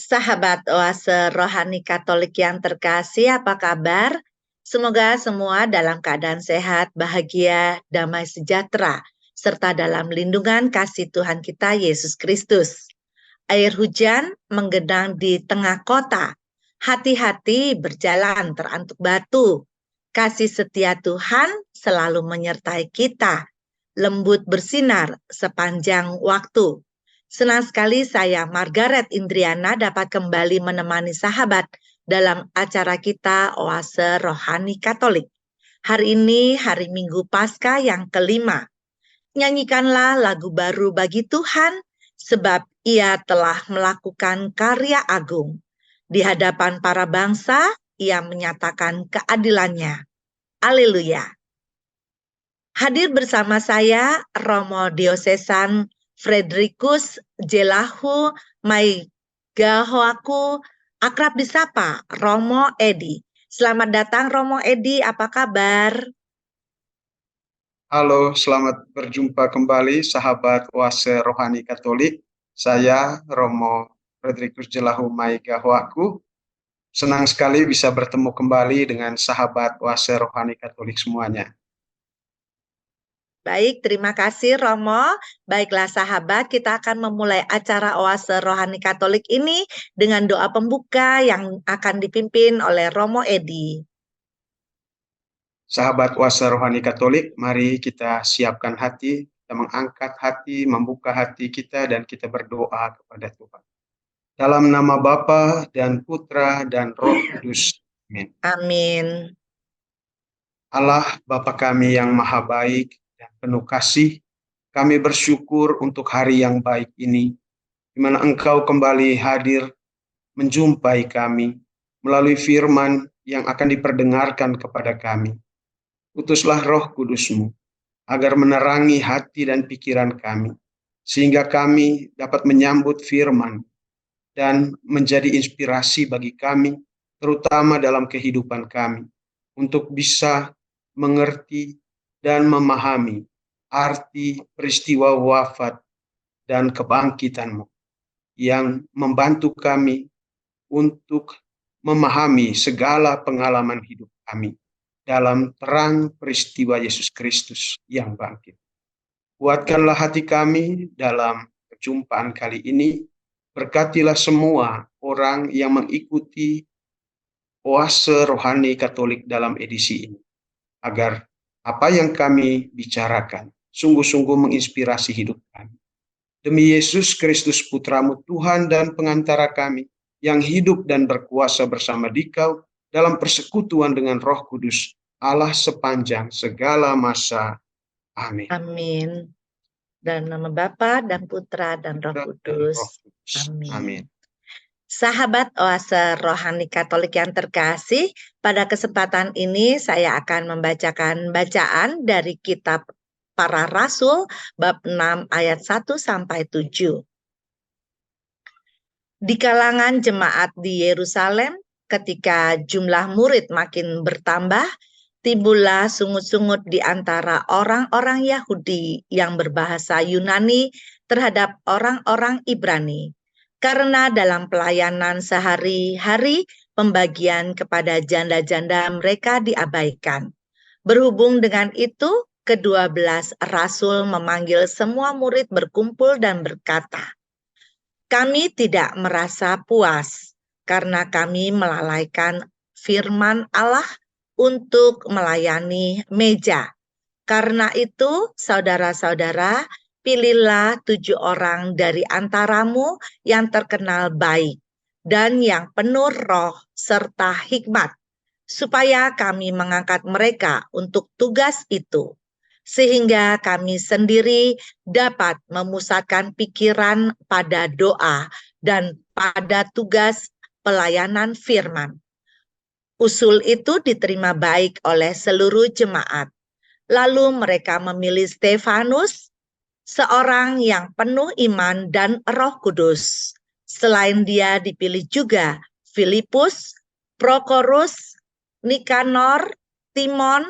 Sahabat Oase Rohani Katolik yang terkasih, apa kabar? Semoga semua dalam keadaan sehat, bahagia, damai sejahtera, serta dalam lindungan kasih Tuhan kita Yesus Kristus. Air hujan menggenang di tengah kota. Hati-hati berjalan terantuk batu. Kasih setia Tuhan selalu menyertai kita. Lembut bersinar sepanjang waktu. Senang sekali saya, Margaret Indriana, dapat kembali menemani sahabat dalam acara kita Oase Rohani Katolik. Hari ini hari Minggu Paskah yang kelima. Nyanyikanlah lagu baru bagi Tuhan, sebab Ia telah melakukan karya agung. Di hadapan para bangsa, Ia menyatakan keadilannya. Haleluya. Hadir bersama saya Romo Diosesan Frederikus Jelahu Maigahoaku, akrab disapa Romo Edi. Selamat datang Romo Edi, apa kabar? Halo, selamat berjumpa kembali sahabat Oase Rohani Katolik. Saya Romo Frederikus Jelahu Maigahoaku. Senang sekali bisa bertemu kembali dengan sahabat Oase Rohani Katolik semuanya. Baik, terima kasih Romo. Baiklah sahabat, kita akan memulai acara Oase Rohani Katolik ini dengan doa pembuka yang akan dipimpin oleh Romo Edi. Sahabat Oase Rohani Katolik, mari kita siapkan hati, kita mengangkat hati, membuka hati kita, dan kita berdoa kepada Tuhan. Dalam nama Bapa dan Putra dan Roh Kudus. Amin. Amin. Allah Bapa kami yang maha baik dan penuh kasih, kami bersyukur untuk hari yang baik ini, di mana Engkau kembali hadir menjumpai kami melalui firman yang akan diperdengarkan kepada kami. Utuslah Roh Kudus-Mu agar menerangi hati dan pikiran kami, sehingga kami dapat menyambut firman dan menjadi inspirasi bagi kami, terutama dalam kehidupan kami, untuk bisa mengerti dan memahami arti peristiwa wafat dan kebangkitan-Mu yang membantu kami untuk memahami segala pengalaman hidup kami dalam terang peristiwa Yesus Kristus yang bangkit. Kuatkanlah hati kami dalam perjumpaan kali ini. Berkatilah semua orang yang mengikuti Oase Rohani Katolik dalam edisi ini, agar apa yang kami bicarakan sungguh-sungguh menginspirasi hidup kami. Demi Yesus Kristus Putra-Mu Tuhan dan pengantara kami, yang hidup dan berkuasa bersama Dikau dalam persekutuan dengan Roh Kudus, Allah sepanjang segala masa. Amin. Amin. Dalam nama Bapa dan Putra dan Roh Kudus. Amin. Amin. Sahabat Oase Rohani Katolik yang terkasih, pada kesempatan ini saya akan membacakan bacaan dari kitab Para Rasul bab 6 ayat 1 sampai 7. Di kalangan jemaat di Yerusalem, ketika jumlah murid makin bertambah, timbullah sungut-sungut di antara orang-orang Yahudi yang berbahasa Yunani terhadap orang-orang Ibrani. Karena dalam pelayanan sehari-hari, pembagian kepada janda-janda mereka diabaikan. Berhubung dengan itu, ke-12 rasul memanggil semua murid berkumpul dan berkata, "Kami tidak merasa puas karena kami melalaikan firman Allah untuk melayani meja. Karena itu, saudara-saudara, pilihlah 7 orang dari antaramu yang terkenal baik dan yang penuh roh serta hikmat, supaya kami mengangkat mereka untuk tugas itu, sehingga kami sendiri dapat memusatkan pikiran pada doa dan pada tugas pelayanan firman." Usul itu diterima baik oleh seluruh jemaat. Lalu mereka memilih Stefanus, seorang yang penuh iman dan Roh Kudus. Selain dia dipilih juga Filipus, Prokorus, Nikanor, Timon,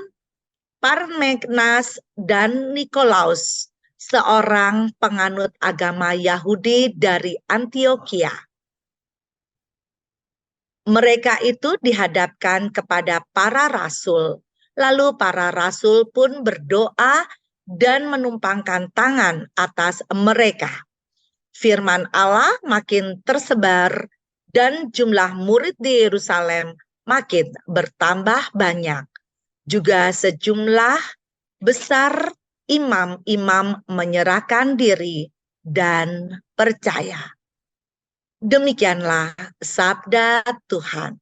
Parmenas, dan Nikolaus, seorang penganut agama Yahudi dari Antioquia. Mereka itu dihadapkan kepada para rasul. Lalu para rasul pun berdoa dan menumpangkan tangan atas mereka. Firman Allah makin tersebar dan jumlah murid di Yerusalem makin bertambah banyak. Juga sejumlah besar imam-imam menyerahkan diri dan percaya. Demikianlah sabda Tuhan.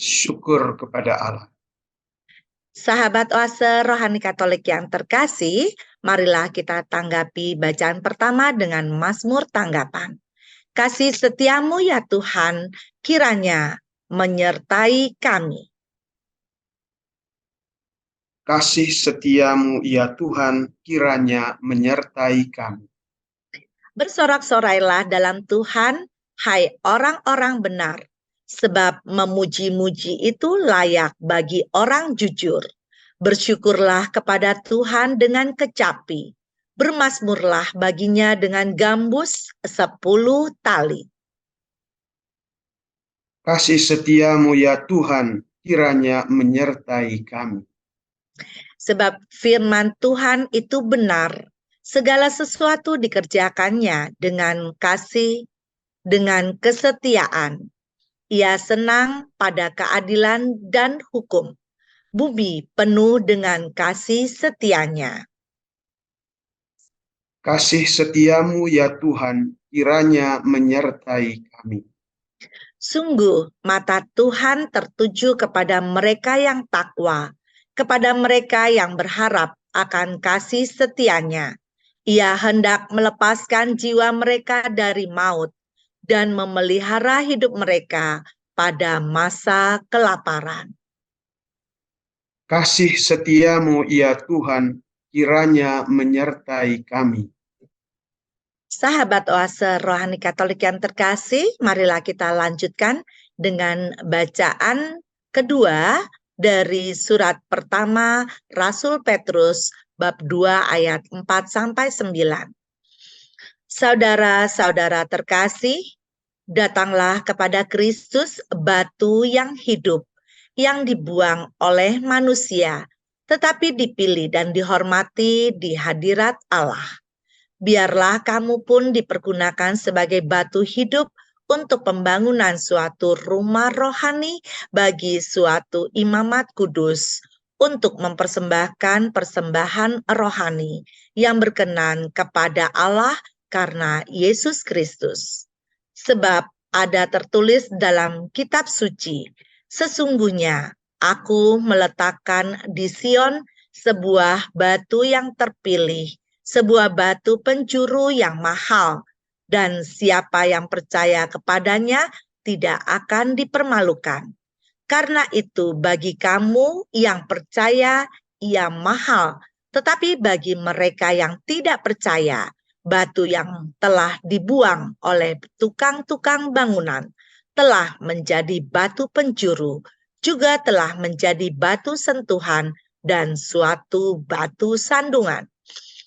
Syukur kepada Allah. Sahabat oase rohani Katolik yang terkasih, marilah kita tanggapi bacaan pertama dengan Mazmur tanggapan. Kasih setiamu ya Tuhan, kiranya menyertai kami. Kasih setiamu ya Tuhan, kiranya menyertai kami. Bersorak-sorailah dalam Tuhan, hai orang-orang benar, sebab memuji-muji itu layak bagi orang jujur. Bersyukurlah kepada Tuhan dengan kecapi, bermazmurlah baginya dengan gambus 10 tali. Kasih setiamu ya Tuhan, kiranya menyertai kami. Sebab firman Tuhan itu benar, segala sesuatu dikerjakannya dengan kasih, dengan kesetiaan. Ia senang pada keadilan dan hukum. Bumi penuh dengan kasih setianya. Kasih setiamu ya Tuhan, kiranya menyertai kami. Sungguh mata Tuhan tertuju kepada mereka yang takwa, kepada mereka yang berharap akan kasih setianya. Ia hendak melepaskan jiwa mereka dari maut dan memelihara hidup mereka pada masa kelaparan. Kasih setiamu ya Tuhan, kiranya menyertai kami. Sahabat oase rohani Katolik yang terkasih, marilah kita lanjutkan dengan bacaan kedua dari surat pertama Rasul Petrus bab 2 ayat 4-9. Saudara-saudara terkasih, datanglah kepada Kristus, batu yang hidup, yang dibuang oleh manusia, tetapi dipilih dan dihormati di hadirat Allah. Biarlah kamu pun dipergunakan sebagai batu hidup untuk pembangunan suatu rumah rohani bagi suatu imamat kudus, untuk mempersembahkan persembahan rohani yang berkenan kepada Allah karena Yesus Kristus. Sebab ada tertulis dalam kitab suci, sesungguhnya aku meletakkan di Sion sebuah batu yang terpilih, sebuah batu penjuru yang mahal, dan siapa yang percaya kepadanya tidak akan dipermalukan. Karena itu bagi kamu yang percaya ia mahal, tetapi bagi mereka yang tidak percaya, batu yang telah dibuang oleh tukang-tukang bangunan telah menjadi batu penjuru, juga telah menjadi batu sentuhan dan suatu batu sandungan.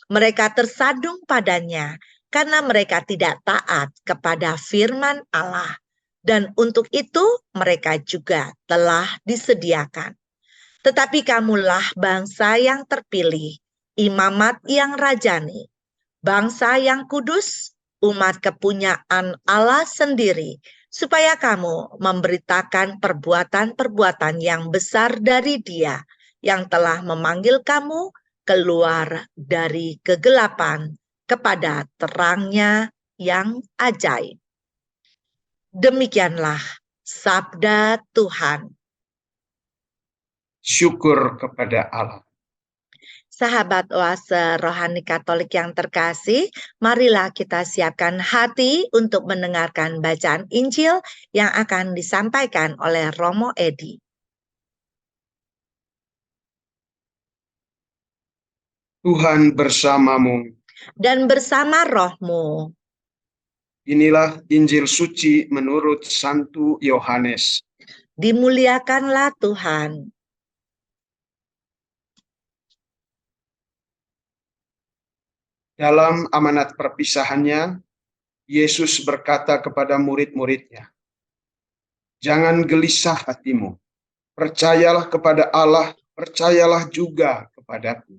Mereka tersandung padanya karena mereka tidak taat kepada firman Allah. Dan untuk itu mereka juga telah disediakan. Tetapi kamulah bangsa yang terpilih, imamat yang rajani, bangsa yang kudus, umat kepunyaan Allah sendiri, supaya kamu memberitakan perbuatan-perbuatan yang besar dari Dia yang telah memanggil kamu keluar dari kegelapan kepada terangnya yang ajaib. Demikianlah sabda Tuhan. Syukur kepada Allah. Sahabat oase rohani Katolik yang terkasih, marilah kita siapkan hati untuk mendengarkan bacaan Injil yang akan disampaikan oleh Romo Edi. Tuhan bersamamu. Dan bersama rohmu. Inilah Injil suci menurut Santo Yohanes. Dimuliakanlah Tuhan. Dalam amanat perpisahannya, Yesus berkata kepada murid-muridnya, Jangan gelisah hatimu. Percayalah kepada Allah, percayalah juga kepadaku.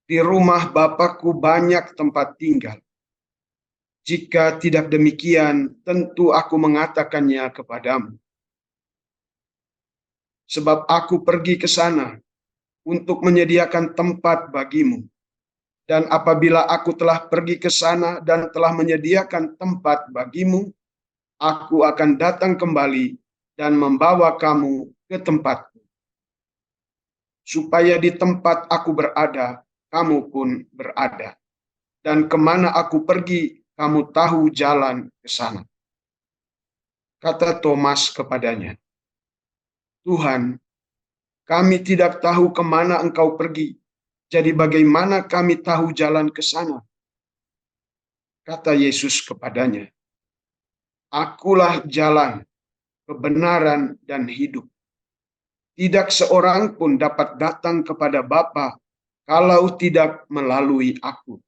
Di rumah Bapakku banyak tempat tinggal. Jika tidak demikian, tentu aku mengatakannya kepadamu. Sebab aku pergi ke sana untuk menyediakan tempat bagimu. Dan apabila aku telah pergi ke sana dan telah menyediakan tempat bagimu, aku akan datang kembali dan membawa kamu ke tempatku. Supaya di tempat aku berada, kamu pun berada. Dan kemana aku pergi, kamu tahu jalan ke sana. Kata Thomas kepadanya, Tuhan, kami tidak tahu kemana engkau pergi. Jadi bagaimana kami tahu jalan ke sana? Kata Yesus kepadanya, Akulah jalan, kebenaran, dan hidup. Tidak seorang pun dapat datang kepada Bapa kalau tidak melalui aku.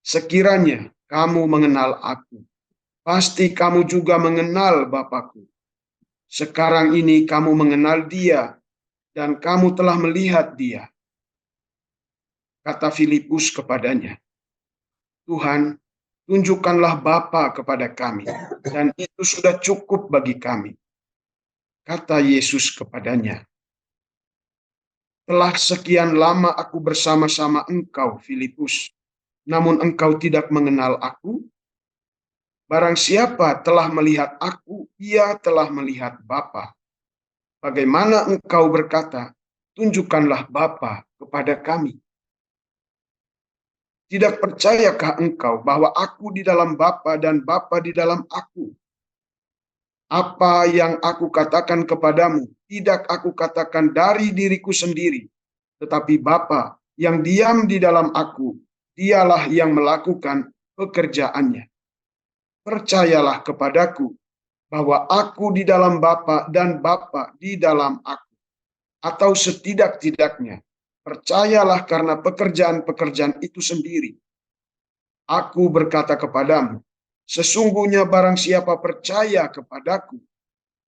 Sekiranya kamu mengenal aku, pasti kamu juga mengenal Bapakku. Sekarang ini kamu mengenal Dia, dan kamu telah melihat Dia. Kata Filipus kepadanya, Tuhan, tunjukkanlah Bapa kepada kami, dan itu sudah cukup bagi kami. Kata Yesus kepadanya, telah sekian lama aku bersama-sama engkau, Filipus, namun engkau tidak mengenal aku? Barang siapa telah melihat aku, ia telah melihat Bapa. Bagaimana engkau berkata, tunjukkanlah Bapa kepada kami? Tidak percayakah engkau bahwa aku di dalam Bapa dan Bapa di dalam aku? Apa yang aku katakan kepadamu, tidak aku katakan dari diriku sendiri, tetapi Bapa yang diam di dalam aku, dialah yang melakukan pekerjaannya. Percayalah kepadaku bahwa aku di dalam Bapa dan Bapa di dalam aku. Atau setidak-tidaknya, percayalah karena pekerjaan-pekerjaan itu sendiri. Aku berkata kepadamu, sesungguhnya barang siapa percaya kepadaku,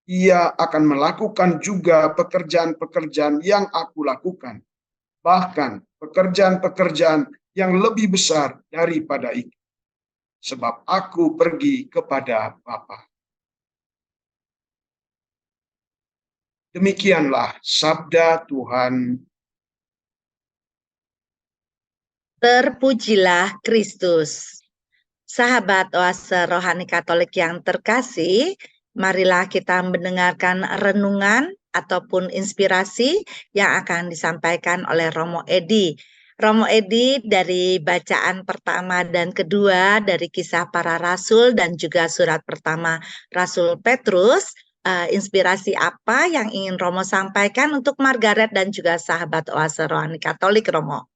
ia akan melakukan juga pekerjaan-pekerjaan yang aku lakukan. Bahkan pekerjaan-pekerjaan yang lebih besar daripada itu. Sebab aku pergi kepada Bapa. Demikianlah sabda Tuhan. Terpujilah Kristus. Sahabat Oase Rohani Katolik yang terkasih, marilah kita mendengarkan renungan ataupun inspirasi yang akan disampaikan oleh Romo Edi. Romo Edi dari bacaan pertama dan kedua dari Kisah Para Rasul dan juga surat pertama Rasul Petrus. Inspirasi apa yang ingin Romo sampaikan untuk Margaret dan juga sahabat Oase Rohani Katolik, Romo?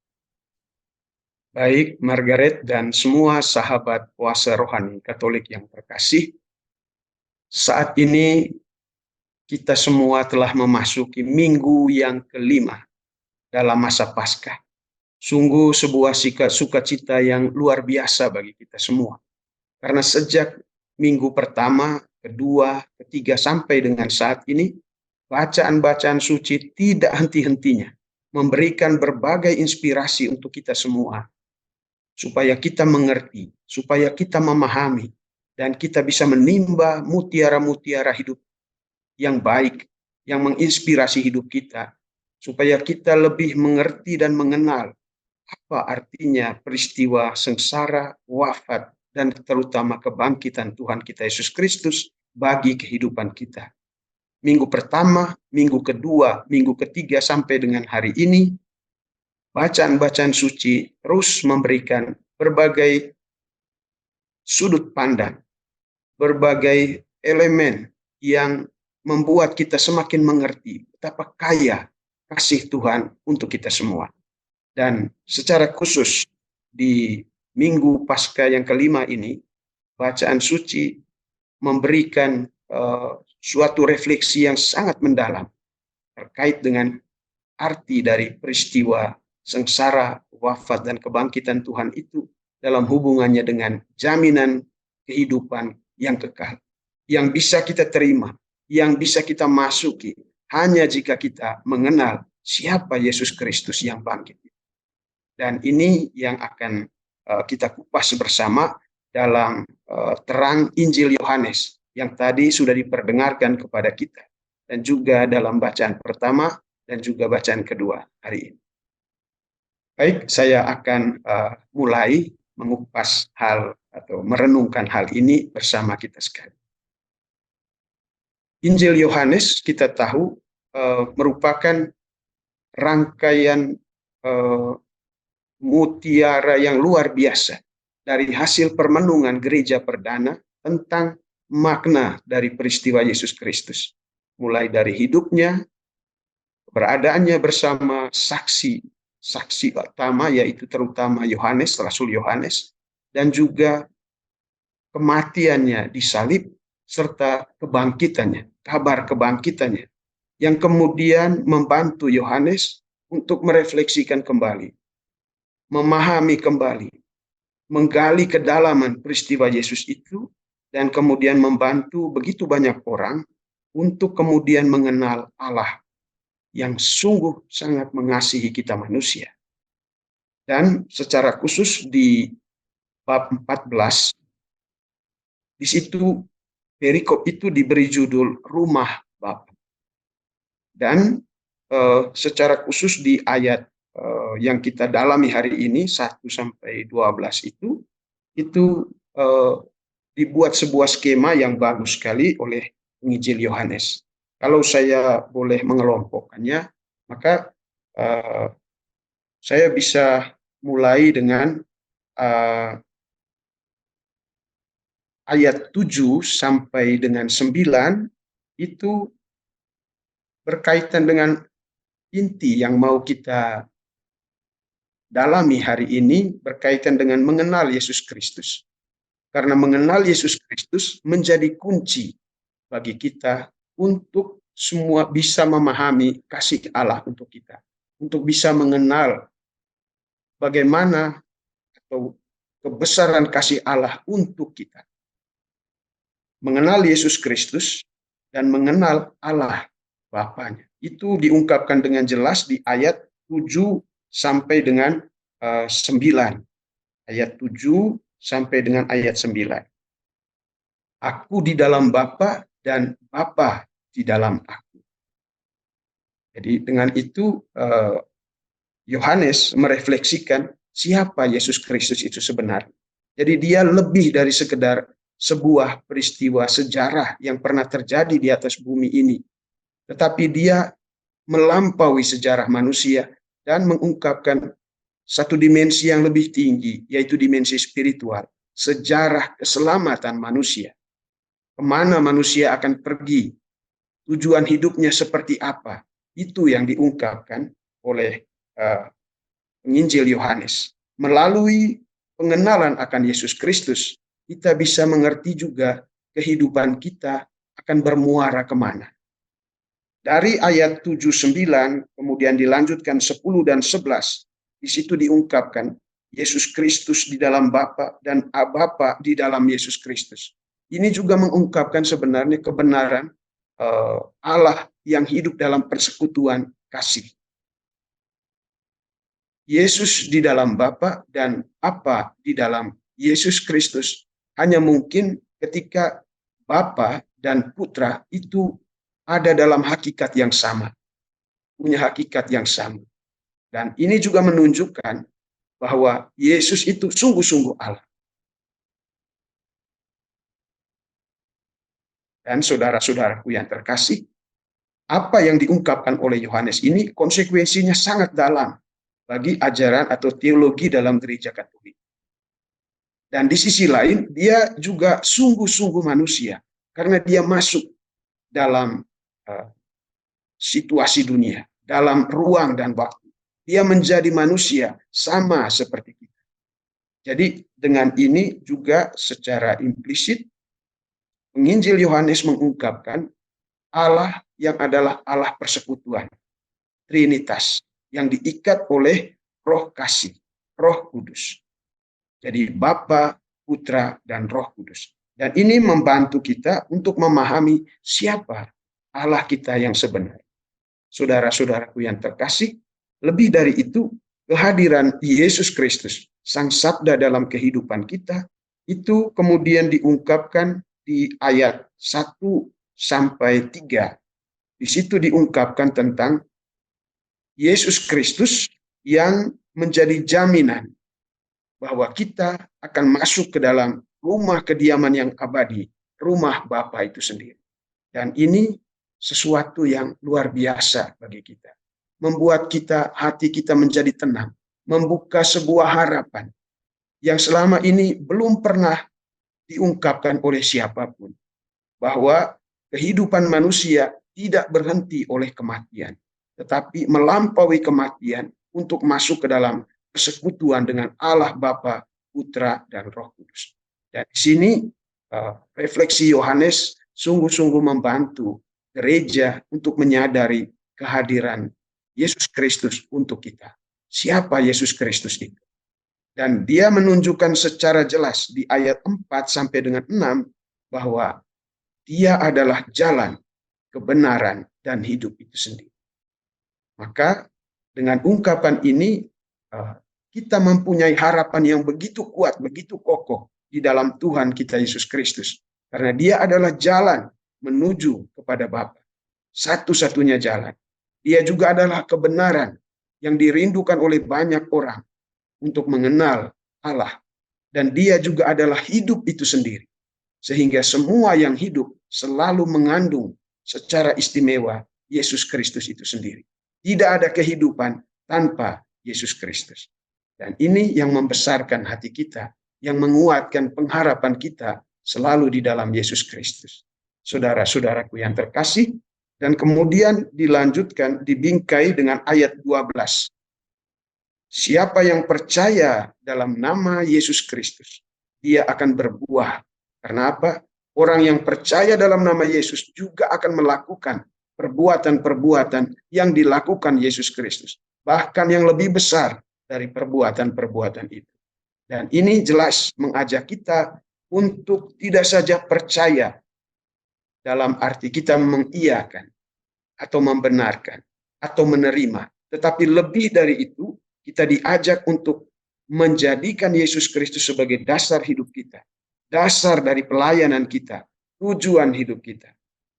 Baik, Margaret dan semua sahabat Oase Rohani Katolik yang terkasih, saat ini kita semua telah memasuki minggu yang kelima dalam masa Paskah. Sungguh sebuah sukacita yang luar biasa bagi kita semua. Karena sejak minggu pertama, kedua, ketiga, sampai dengan saat ini, bacaan-bacaan suci tidak henti-hentinya memberikan berbagai inspirasi untuk kita semua. Supaya kita mengerti, supaya kita memahami, dan kita bisa menimba mutiara-mutiara hidup yang baik, yang menginspirasi hidup kita, supaya kita lebih mengerti dan mengenal apa artinya peristiwa sengsara, wafat, dan terutama kebangkitan Tuhan kita Yesus Kristus bagi kehidupan kita. Minggu pertama, minggu kedua, minggu ketiga, sampai dengan hari ini, bacaan-bacaan suci terus memberikan berbagai sudut pandang, berbagai elemen yang membuat kita semakin mengerti betapa kaya kasih Tuhan untuk kita semua. Dan secara khusus di Minggu Paskah yang kelima ini, bacaan suci memberikan suatu refleksi yang sangat mendalam terkait dengan arti dari peristiwa sengsara, wafat, dan kebangkitan Tuhan itu dalam hubungannya dengan jaminan kehidupan yang kekal, yang bisa kita terima yang bisa kita masuki hanya jika kita mengenal siapa Yesus Kristus yang bangkit. Dan ini yang akan kita kupas bersama dalam terang Injil Yohanes yang tadi sudah diperdengarkan kepada kita, dan juga dalam bacaan pertama dan juga bacaan kedua hari ini. Baik, saya akan mulai mengupas hal atau merenungkan hal ini bersama kita sekali. Injil Yohanes kita tahu merupakan rangkaian mutiara yang luar biasa dari hasil permenungan gereja perdana tentang makna dari peristiwa Yesus Kristus. Mulai dari hidupnya, keberadaannya bersama saksi utama, yaitu terutama Yohanes, Rasul Yohanes, dan juga kematiannya disalib, serta kebangkitannya, kabar kebangkitannya, yang kemudian membantu Yohanes untuk merefleksikan kembali, memahami kembali, menggali kedalaman peristiwa Yesus itu, dan kemudian membantu begitu banyak orang untuk kemudian mengenal Allah yang sungguh sangat mengasihi kita manusia. Dan secara khusus di bab 14, di situ perikop itu diberi judul Rumah Bapa. Dan secara khusus di ayat yang kita dalami hari ini 1 sampai 12 itu dibuat sebuah skema yang bagus sekali oleh penginjil Yohanes. Kalau saya boleh mengelompokkannya, maka saya bisa mulai dengan ayat 7 sampai dengan 9 itu berkaitan dengan inti yang mau kita dalami hari ini, berkaitan dengan mengenal Yesus Kristus. Karena mengenal Yesus Kristus menjadi kunci bagi kita untuk semua bisa memahami kasih Allah untuk kita. Untuk bisa mengenal bagaimana atau kebesaran kasih Allah untuk kita. Mengenal Yesus Kristus dan mengenal Allah Bapanya. Itu diungkapkan dengan jelas di ayat 7 sampai dengan 9. Ayat 7 sampai dengan ayat 9. Aku di dalam Bapa dan Bapa di dalam aku. Jadi dengan itu Yohanes merefleksikan siapa Yesus Kristus itu sebenarnya. Jadi dia lebih dari sekedar sebuah peristiwa sejarah yang pernah terjadi di atas bumi ini. Tetapi dia melampaui sejarah manusia dan mengungkapkan satu dimensi yang lebih tinggi, yaitu dimensi spiritual, sejarah keselamatan manusia. Kemana manusia akan pergi, tujuan hidupnya seperti apa, itu yang diungkapkan oleh penginjil Yohanes. Melalui pengenalan akan Yesus Kristus, kita bisa mengerti juga kehidupan kita akan bermuara kemana. Dari ayat 7-9, kemudian dilanjutkan 10 dan 11, di situ diungkapkan Yesus Kristus di dalam Bapa dan Bapa di dalam Yesus Kristus. Ini juga mengungkapkan sebenarnya kebenaran Allah yang hidup dalam persekutuan kasih. Yesus di dalam Bapa dan Bapa di dalam Yesus Kristus hanya mungkin ketika Bapa dan Putra itu ada dalam hakikat yang sama, punya hakikat yang sama. Dan ini juga menunjukkan bahwa Yesus itu sungguh-sungguh Allah. Dan saudara-saudaraku yang terkasih, apa yang diungkapkan oleh Yohanes ini konsekuensinya sangat dalam bagi ajaran atau teologi dalam gereja Katolik. Dan di sisi lain, dia juga sungguh-sungguh manusia, karena dia masuk dalam situasi dunia, dalam ruang dan waktu. Dia menjadi manusia sama seperti kita. Jadi dengan ini juga secara implisit penginjil Yohanes mengungkapkan Allah yang adalah Allah persekutuan, Trinitas, yang diikat oleh Roh Kasih, Roh Kudus. Jadi Bapa, Putra, dan Roh Kudus. Dan ini membantu kita untuk memahami siapa Allah kita yang sebenarnya. Saudara-saudaraku yang terkasih, lebih dari itu, kehadiran Yesus Kristus, Sang Sabda dalam kehidupan kita, itu kemudian diungkapkan di ayat 1 sampai 3. Di situ diungkapkan tentang Yesus Kristus yang menjadi jaminan bahwa kita akan masuk ke dalam rumah kediaman yang abadi, rumah Bapa itu sendiri. Dan ini sesuatu yang luar biasa bagi kita. Membuat hati kita menjadi tenang, membuka sebuah harapan yang selama ini belum pernah diungkapkan oleh siapapun. Bahwa kehidupan manusia tidak berhenti oleh kematian, tetapi melampaui kematian untuk masuk ke dalam persekutuan dengan Allah Bapa, Putra, dan Roh Kudus. Dan di sini refleksi Yohanes sungguh-sungguh membantu gereja untuk menyadari kehadiran Yesus Kristus untuk kita. Siapa Yesus Kristus itu? Dan dia menunjukkan secara jelas di ayat 4 sampai dengan 6 bahwa dia adalah jalan, kebenaran, dan hidup itu sendiri. Maka dengan ungkapan ini kita mempunyai harapan yang begitu kuat, begitu kokoh di dalam Tuhan kita Yesus Kristus. Karena dia adalah jalan menuju kepada Bapa. Satu-satunya jalan. Dia juga adalah kebenaran yang dirindukan oleh banyak orang untuk mengenal Allah. Dan dia juga adalah hidup itu sendiri. Sehingga semua yang hidup selalu mengandung secara istimewa Yesus Kristus itu sendiri. Tidak ada kehidupan tanpa Yesus Kristus. Dan ini yang membesarkan hati kita, yang menguatkan pengharapan kita selalu di dalam Yesus Kristus. Saudara-saudaraku yang terkasih, dan kemudian dilanjutkan, dibingkai dengan ayat 12. Siapa yang percaya dalam nama Yesus Kristus, dia akan berbuah. Karena apa? Orang yang percaya dalam nama Yesus juga akan melakukan perbuatan-perbuatan yang dilakukan Yesus Kristus. Bahkan yang lebih besar dari perbuatan-perbuatan itu. Dan ini jelas mengajak kita untuk tidak saja percaya dalam arti kita mengiyakan atau membenarkan atau menerima. Tetapi lebih dari itu, kita diajak untuk menjadikan Yesus Kristus sebagai dasar hidup kita. Dasar dari pelayanan kita, tujuan hidup kita.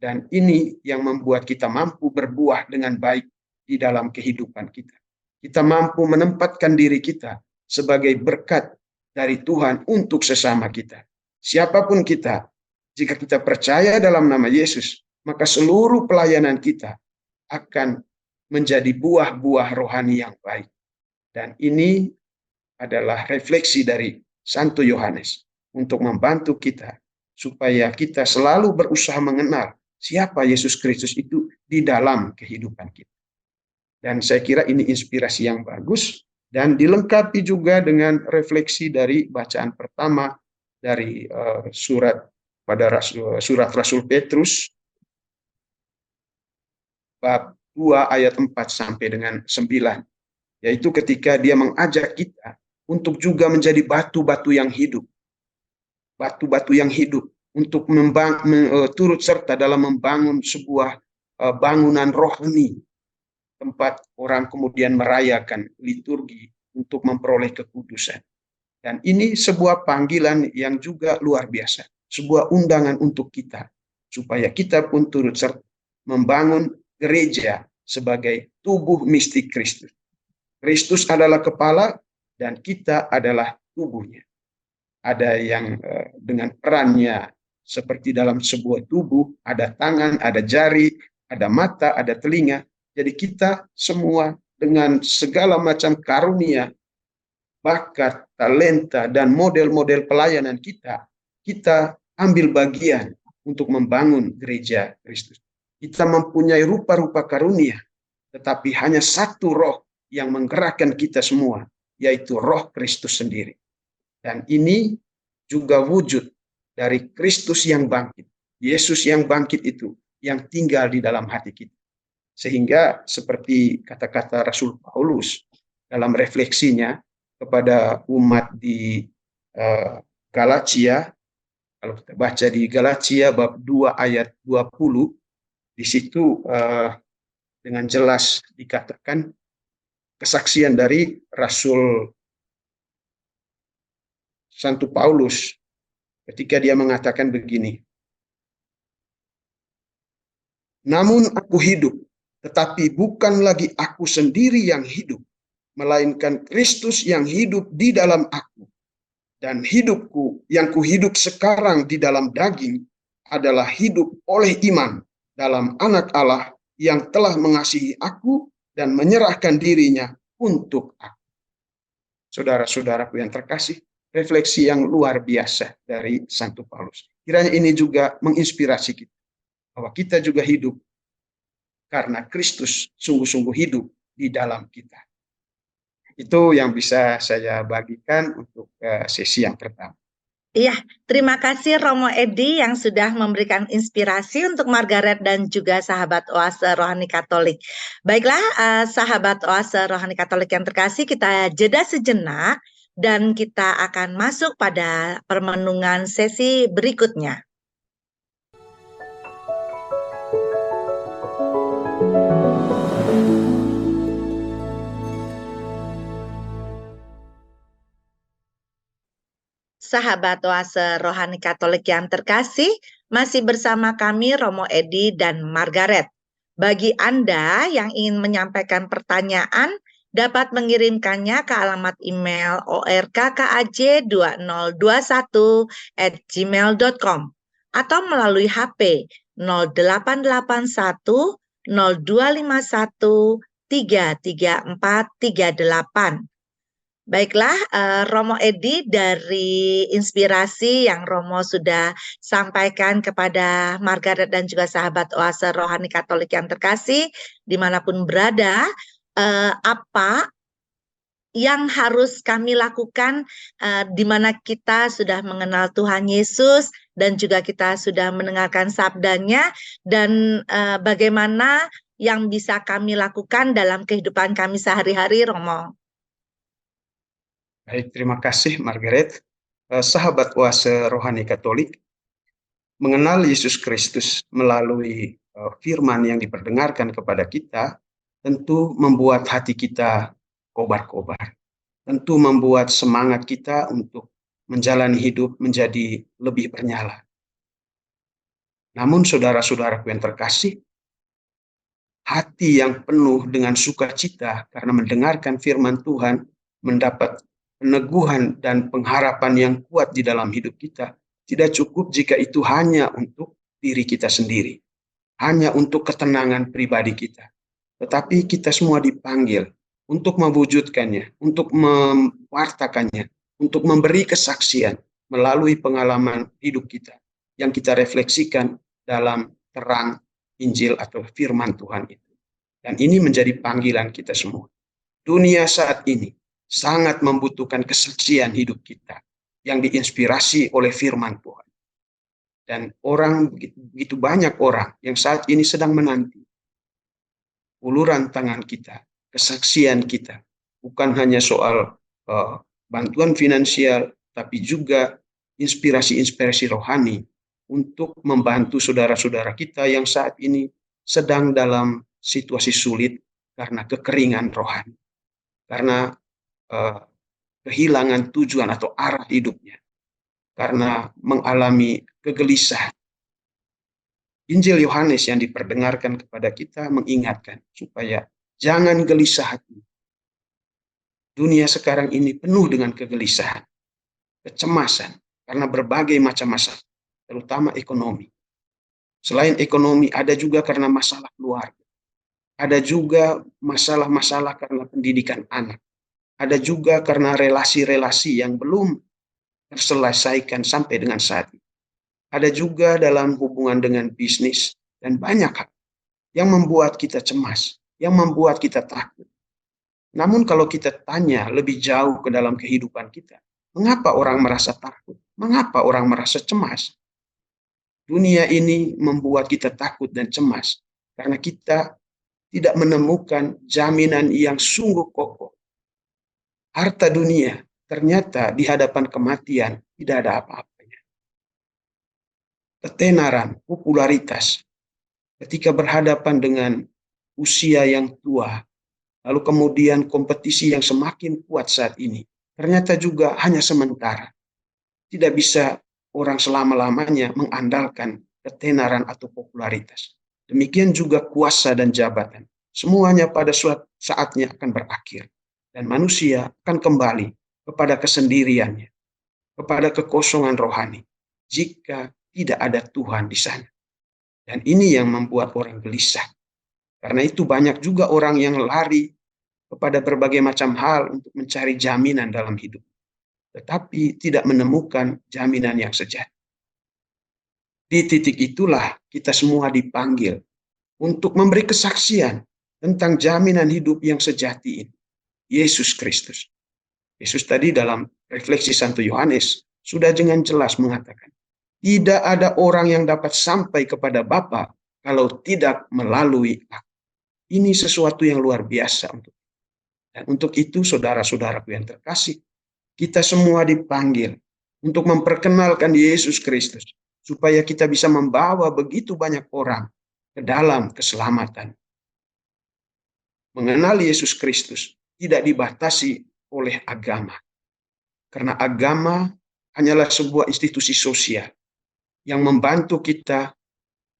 Dan ini yang membuat kita mampu berbuah dengan baik di dalam kehidupan kita. Kita mampu menempatkan diri kita sebagai berkat dari Tuhan untuk sesama kita. Siapapun kita, jika kita percaya dalam nama Yesus, maka seluruh pelayanan kita akan menjadi buah-buah rohani yang baik. Dan ini adalah refleksi dari Santo Yohanes untuk membantu kita supaya kita selalu berusaha mengenal siapa Yesus Kristus itu di dalam kehidupan kita. Dan saya kira ini inspirasi yang bagus dan dilengkapi juga dengan refleksi dari bacaan pertama dari surat Rasul Petrus bab 2 ayat 4 sampai dengan 9. Yaitu ketika dia mengajak kita untuk juga menjadi batu-batu yang hidup. Batu-batu yang hidup untuk turut serta dalam membangun sebuah bangunan rohani. Tempat orang kemudian merayakan liturgi untuk memperoleh kekudusan. Dan ini sebuah panggilan yang juga luar biasa. Sebuah undangan untuk kita. Supaya kita pun turut serta membangun gereja sebagai tubuh mistik Kristus. Kristus adalah kepala dan kita adalah tubuhnya. Ada yang dengan perannya seperti dalam sebuah tubuh, ada tangan, ada jari, ada mata, ada telinga. Jadi kita semua dengan segala macam karunia, bakat, talenta, dan model-model pelayanan kita ambil bagian untuk membangun gereja Kristus. Kita mempunyai rupa-rupa karunia, tetapi hanya satu roh yang menggerakkan kita semua, yaitu Roh Kristus sendiri. Dan ini juga wujud dari Kristus yang bangkit. Yesus yang bangkit itu, yang tinggal di dalam hati kita. Sehingga seperti kata-kata Rasul Paulus dalam refleksinya kepada umat di Galatia, kalau kita baca di Galatia bab 2 ayat 20, Di situ dengan jelas dikatakan kesaksian dari Rasul Santo Paulus ketika dia mengatakan begini, namun aku hidup, tetapi bukan lagi aku sendiri yang hidup, melainkan Kristus yang hidup di dalam aku. Dan hidupku yang kuhidup sekarang di dalam daging adalah hidup oleh iman dalam Anak Allah yang telah mengasihi aku dan menyerahkan dirinya untuk aku. Saudara-saudaraku yang terkasih, refleksi yang luar biasa dari Santo Paulus. Kiranya ini juga menginspirasi kita, bahwa kita juga hidup karena Kristus sungguh-sungguh hidup di dalam kita. Itu yang bisa saya bagikan untuk sesi yang pertama. Iya, terima kasih Romo Edi yang sudah memberikan inspirasi untuk Margaret dan juga sahabat Oase Rohani Katolik. Baiklah, sahabat Oase Rohani Katolik yang terkasih, kita jeda sejenak dan kita akan masuk pada permenungan sesi berikutnya. Sahabat Oase Rohani Katolik yang terkasih, masih bersama kami Romo Edi dan Margaret. Bagi Anda yang ingin menyampaikan pertanyaan, dapat mengirimkannya ke alamat email orkkaj2021@gmail.com atau melalui HP 0881 0251 33438. Baiklah, Romo Edi, dari inspirasi yang Romo sudah sampaikan kepada Margaret dan juga sahabat Oase Rohani Katolik yang terkasih, dimanapun berada, apa yang harus kami lakukan di mana kita sudah mengenal Tuhan Yesus dan juga kita sudah mendengarkan sabdanya, dan bagaimana yang bisa kami lakukan dalam kehidupan kami sehari-hari, Romo? Baik, terima kasih Margaret. Sahabat Oase Rohani Katolik, mengenal Yesus Kristus melalui firman yang diperdengarkan kepada kita tentu membuat hati kita kobar-kobar. Tentu membuat semangat kita untuk menjalani hidup menjadi lebih bernyala. Namun saudara-saudaraku yang terkasih, hati yang penuh dengan sukacita karena mendengarkan firman Tuhan, mendapat peneguhan dan pengharapan yang kuat di dalam hidup kita, tidak cukup jika itu hanya untuk diri kita sendiri, hanya untuk ketenangan pribadi kita. Tetapi kita semua dipanggil untuk mewujudkannya, untuk mewartakannya, untuk memberi kesaksian melalui pengalaman hidup kita yang kita refleksikan dalam terang Injil atau firman Tuhan itu. Dan ini menjadi panggilan kita semua. Dunia saat ini sangat membutuhkan kesaksian hidup kita yang diinspirasi oleh firman Tuhan. Dan begitu banyak orang yang saat ini sedang menanti uluran tangan kita, kesaksian kita. Bukan hanya soal bantuan finansial, tapi juga inspirasi-inspirasi rohani untuk membantu saudara-saudara kita yang saat ini sedang dalam situasi sulit karena kekeringan rohani. Karena kehilangan tujuan atau arah hidupnya, karena mengalami kegelisahan. Injil Yohanes yang diperdengarkan kepada kita mengingatkan supaya jangan gelisah hati. Dunia sekarang ini penuh dengan kegelisahan, kecemasan, karena berbagai macam masalah, terutama ekonomi. Selain ekonomi, ada juga karena masalah keluarga. Ada juga masalah-masalah karena pendidikan anak. Ada juga karena relasi-relasi yang belum terselesaikan sampai dengan saat ini. Ada juga dalam hubungan dengan bisnis dan banyak hal yang membuat kita cemas, yang membuat kita takut. Namun kalau kita tanya lebih jauh ke dalam kehidupan kita, mengapa orang merasa takut? Mengapa orang merasa cemas? Dunia ini membuat kita takut dan cemas karena kita tidak menemukan jaminan yang sungguh kokoh. Harta dunia ternyata di hadapan kematian tidak ada apa-apanya. Ketenaran, popularitas, ketika berhadapan dengan usia yang tua, lalu kemudian kompetisi yang semakin kuat saat ini, ternyata juga hanya sementara. Tidak bisa orang selama-lamanya mengandalkan ketenaran atau popularitas. Demikian juga kuasa dan jabatan. Semuanya pada suatu saatnya akan berakhir. Dan manusia akan kembali kepada kesendiriannya, kepada kekosongan rohani, jika tidak ada Tuhan di sana. Dan ini yang membuat orang gelisah. Karena itu banyak juga orang yang lari kepada berbagai macam hal untuk mencari jaminan dalam hidup, tetapi tidak menemukan jaminan yang sejati. Di titik itulah kita semua dipanggil untuk memberi kesaksian tentang jaminan hidup yang sejati ini, Yesus Kristus. Yesus tadi dalam refleksi Santo Yohanes sudah dengan jelas mengatakan, tidak ada orang yang dapat sampai kepada Bapa kalau tidak melalui aku. Ini sesuatu yang luar biasa untuk kita. Dan untuk itu saudara-saudaraku yang terkasih, kita semua dipanggil untuk memperkenalkan Yesus Kristus, supaya kita bisa membawa begitu banyak orang ke dalam keselamatan. Mengenal Yesus Kristus tidak dibatasi oleh agama. Karena agama hanyalah sebuah institusi sosial yang membantu kita,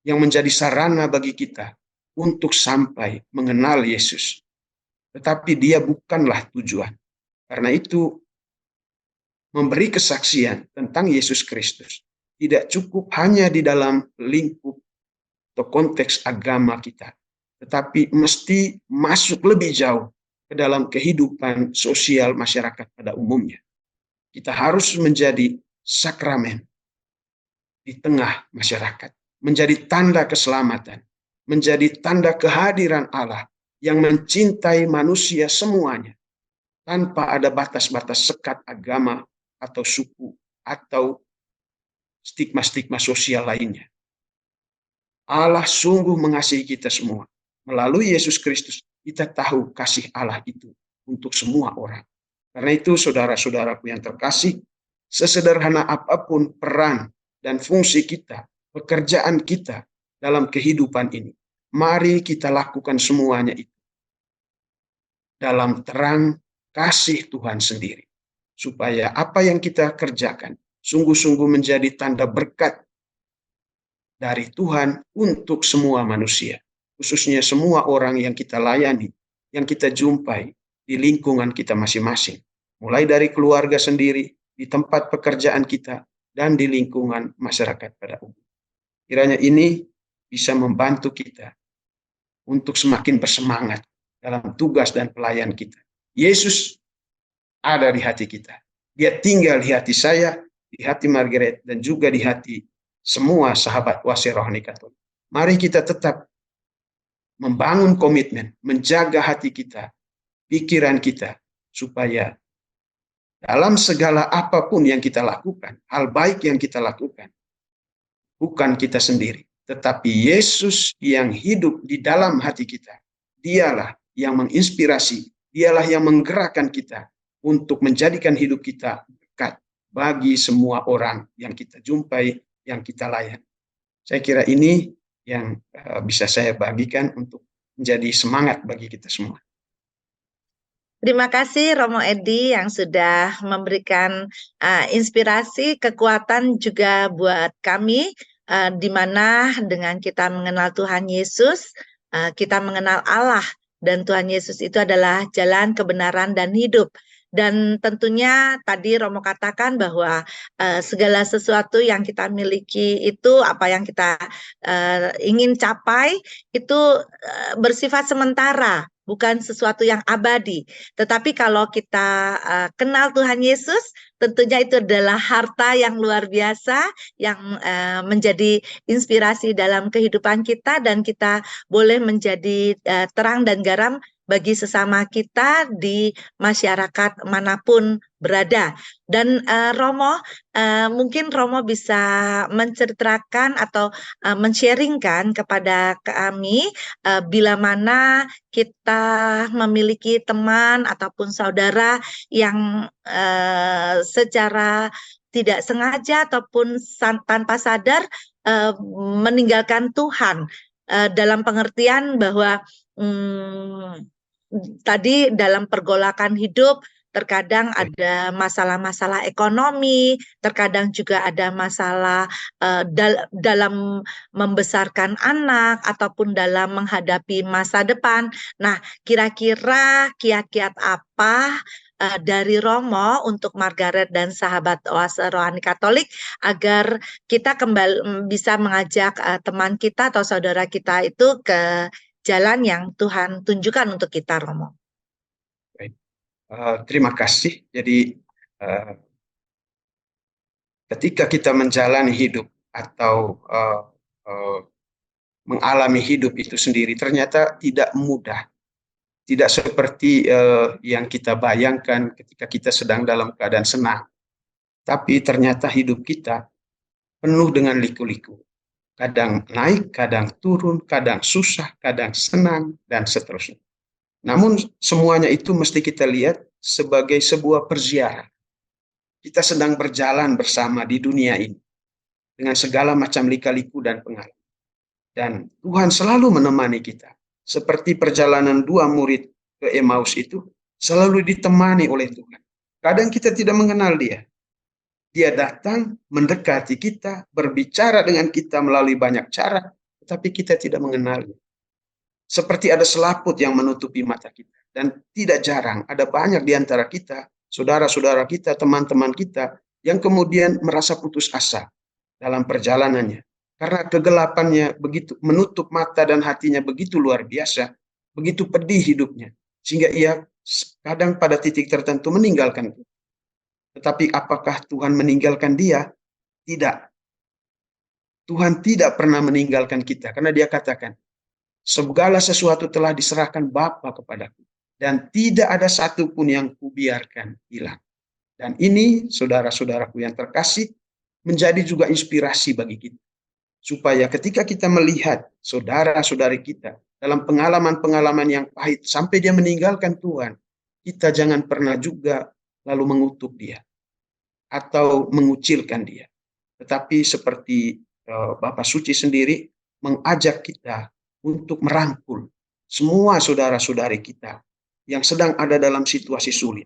yang menjadi sarana bagi kita untuk sampai mengenal Yesus. Tetapi dia bukanlah tujuan. Karena itu, memberi kesaksian tentang Yesus Kristus tidak cukup hanya di dalam lingkup atau konteks agama kita, tetapi mesti masuk lebih jauh ke dalam kehidupan sosial masyarakat pada umumnya. Kita harus menjadi sakramen di tengah masyarakat, menjadi tanda keselamatan, menjadi tanda kehadiran Allah yang mencintai manusia semuanya, tanpa ada batas-batas sekat agama atau suku atau stigma-stigma sosial lainnya. Allah sungguh mengasihi kita semua. Melalui Yesus Kristus, kita tahu kasih Allah itu untuk semua orang. Karena itu, saudara-saudaraku yang terkasih, sesederhana apapun peran dan fungsi kita, pekerjaan kita dalam kehidupan ini, mari kita lakukan semuanya itu dalam terang kasih Tuhan sendiri. Supaya apa yang kita kerjakan sungguh-sungguh menjadi tanda berkat dari Tuhan untuk semua manusia. Khususnya semua orang yang kita layani, yang kita jumpai di lingkungan kita masing-masing. Mulai dari keluarga sendiri, di tempat pekerjaan kita, dan di lingkungan masyarakat pada umum. Kiranya ini bisa membantu kita untuk semakin bersemangat dalam tugas dan pelayan kita. Yesus ada di hati kita. Dia tinggal di hati saya, di hati Margaret, dan juga di hati semua sahabat Kuasa Rohani Katolik. Mari kita tetap membangun komitmen, menjaga hati kita, pikiran kita, supaya dalam segala apapun yang kita lakukan, hal baik yang kita lakukan, bukan kita sendiri, tetapi Yesus yang hidup di dalam hati kita. Dialah yang menginspirasi, dialah yang menggerakkan kita untuk menjadikan hidup kita dekat bagi semua orang yang kita jumpai, yang kita layani. Saya kira ini yang bisa saya bagikan untuk menjadi semangat bagi kita semua. Terima kasih Romo Edi yang sudah memberikan inspirasi, kekuatan juga buat kami, di mana dengan kita mengenal Tuhan Yesus, kita mengenal Allah, dan Tuhan Yesus itu adalah jalan kebenaran dan hidup. Dan tentunya tadi Romo katakan bahwa segala sesuatu yang kita miliki itu, apa yang kita ingin capai itu bersifat sementara, bukan sesuatu yang abadi. Tetapi kalau kita kenal Tuhan Yesus, tentunya itu adalah harta yang luar biasa yang menjadi inspirasi dalam kehidupan kita, dan kita boleh menjadi terang dan garam bagi sesama kita di masyarakat manapun berada. Dan Romo, mungkin Romo bisa menceritakan atau men-sharingkan kepada kami bila mana kita memiliki teman ataupun saudara yang secara tidak sengaja ataupun tanpa sadar meninggalkan Tuhan. dalam pengertian bahwa tadi dalam pergolakan hidup terkadang ada masalah-masalah ekonomi, terkadang juga ada masalah dalam membesarkan anak ataupun dalam menghadapi masa depan. Nah, kira-kira kiat-kiat apa dari Romo untuk Margaret dan sahabat Oase Rohani Katolik agar kita kembali bisa mengajak teman kita atau saudara kita itu ke jalan yang Tuhan tunjukkan untuk kita, Romo. Baik. Terima kasih. Jadi ketika kita menjalani hidup atau mengalami hidup itu sendiri ternyata tidak mudah. Tidak seperti yang kita bayangkan ketika kita sedang dalam keadaan senang. Tapi ternyata hidup kita penuh dengan liku-liku. Kadang naik, kadang turun, kadang susah, kadang senang, dan seterusnya. Namun semuanya itu mesti kita lihat sebagai sebuah perziarah. Kita sedang berjalan bersama di dunia ini dengan segala macam lika-liku dan pengalaman. Dan Tuhan selalu menemani kita. Seperti perjalanan dua murid ke Emmaus itu selalu ditemani oleh Tuhan. Kadang kita tidak mengenal dia. Dia datang mendekati kita, berbicara dengan kita melalui banyak cara, tetapi kita tidak mengenalnya. Seperti ada selaput yang menutupi mata kita. Dan tidak jarang ada banyak di antara kita, saudara-saudara kita, teman-teman kita, yang kemudian merasa putus asa dalam perjalanannya. Karena kegelapannya begitu menutup mata dan hatinya begitu luar biasa, begitu pedih hidupnya. Sehingga ia kadang pada titik tertentu meninggalkan Tuhan. Tetapi apakah Tuhan meninggalkan dia? Tidak. Tuhan tidak pernah meninggalkan kita. Karena dia katakan, segala sesuatu telah diserahkan Bapa kepadaku. Dan tidak ada satupun yang kubiarkan hilang. Dan ini, saudara-saudaraku yang terkasih, menjadi juga inspirasi bagi kita. Supaya ketika kita melihat saudara-saudari kita dalam pengalaman-pengalaman yang pahit sampai dia meninggalkan Tuhan, kita jangan pernah juga lalu mengutuk dia atau mengucilkan dia. Tetapi seperti Bapak Suci sendiri mengajak kita untuk merangkul semua saudara-saudari kita yang sedang ada dalam situasi sulit.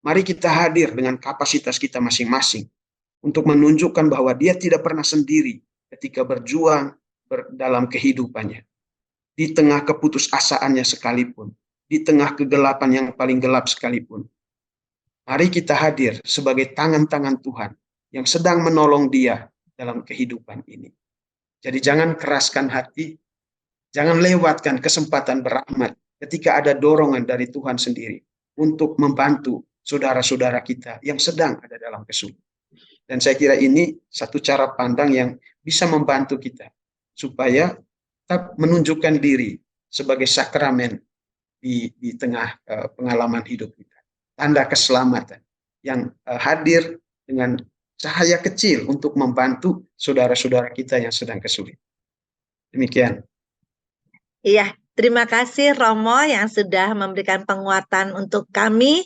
Mari kita hadir dengan kapasitas kita masing-masing untuk menunjukkan bahwa dia tidak pernah sendiri ketika berjuang dalam kehidupannya. Di tengah keputusasaannya sekalipun, di tengah kegelapan yang paling gelap sekalipun. Mari kita hadir sebagai tangan-tangan Tuhan yang sedang menolong dia dalam kehidupan ini. Jadi jangan keraskan hati, jangan lewatkan kesempatan beramal ketika ada dorongan dari Tuhan sendiri untuk membantu saudara-saudara kita yang sedang ada dalam kesulitan. Dan saya kira ini satu cara pandang yang bisa membantu kita supaya tetap menunjukkan diri sebagai sakramen di tengah pengalaman hidup kita. Tanda keselamatan yang hadir dengan cahaya kecil untuk membantu saudara-saudara kita yang sedang kesulitan. Demikian. Iya, terima kasih Romo yang sudah memberikan penguatan untuk kami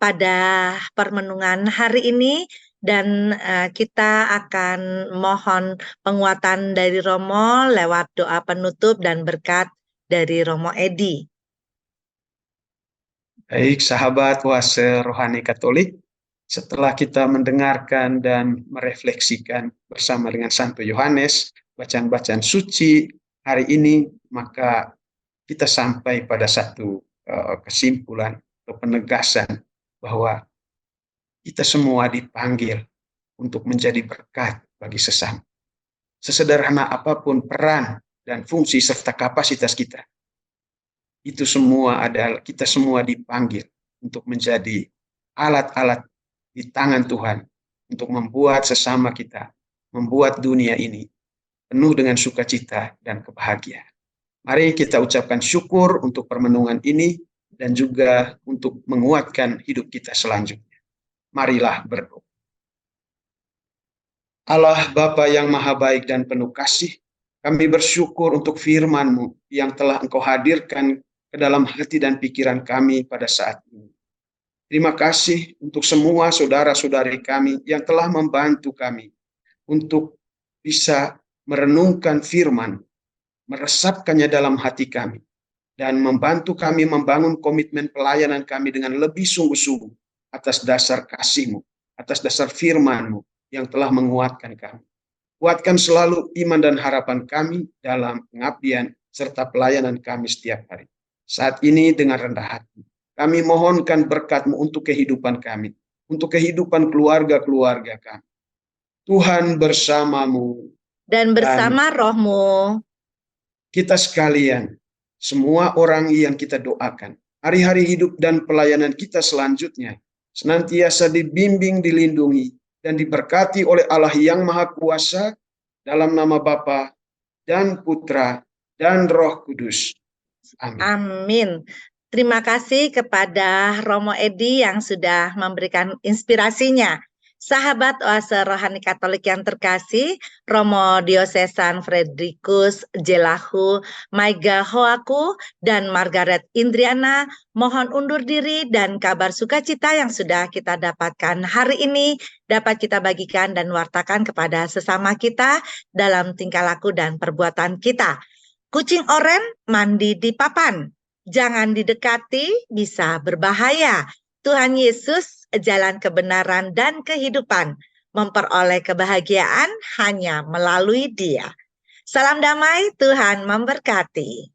pada permenungan hari ini. Dan kita akan mohon penguatan dari Romo lewat doa penutup dan berkat dari Romo Edi. Baik, sahabat Oase Rohani Katolik, setelah kita mendengarkan dan merefleksikan bersama dengan Santo Yohanes, bacaan-bacaan suci hari ini, maka kita sampai pada satu kesimpulan atau penegasan bahwa kita semua dipanggil untuk menjadi berkat bagi sesama. Sesederhana apapun peran dan fungsi serta kapasitas kita, itu semua adalah kita semua dipanggil untuk menjadi alat-alat di tangan Tuhan untuk membuat sesama kita, membuat dunia ini penuh dengan sukacita dan kebahagiaan. Mari kita ucapkan syukur untuk permenungan ini dan juga untuk menguatkan hidup kita selanjutnya. Marilah berdoa. Allah Bapa yang Maha Baik dan penuh kasih, kami bersyukur untuk firman-Mu yang telah Engkau hadirkan ke dalam hati dan pikiran kami pada saat ini. Terima kasih untuk semua saudara-saudari kami yang telah membantu kami untuk bisa merenungkan firman meresapkannya dalam hati kami, dan membantu kami membangun komitmen pelayanan kami dengan lebih sungguh-sungguh atas dasar kasih-Mu, atas dasar firman-Mu yang telah menguatkan kami. Kuatkan selalu iman dan harapan kami dalam pengabdian serta pelayanan kami setiap hari. Saat ini dengan rendah hati, kami mohonkan berkat-Mu untuk kehidupan kami, untuk kehidupan keluarga-keluarga kami. Tuhan bersama-Mu Dan dan bersama roh-Mu. kita sekalian, semua orang yang kita doakan, hari-hari hidup dan pelayanan kita selanjutnya, senantiasa dibimbing, dilindungi, dan diberkati oleh Allah yang Maha Kuasa, dalam nama Bapa dan Putra dan Roh Kudus. Amin. Amin. Terima kasih kepada Romo Edi yang sudah memberikan inspirasinya. Sahabat Oase Rohani Katolik yang terkasih, Romo Diosesan Frederikus Jelahu Maiga Hoaku dan Margaret Indriana mohon undur diri, dan kabar sukacita yang sudah kita dapatkan hari ini dapat kita bagikan dan wartakan kepada sesama kita dalam tingkah laku dan perbuatan kita. Kucing oren mandi di papan, jangan didekati, bisa berbahaya. Tuhan Yesus, jalan kebenaran dan kehidupan, memperoleh kebahagiaan hanya melalui Dia. Salam damai, Tuhan memberkati.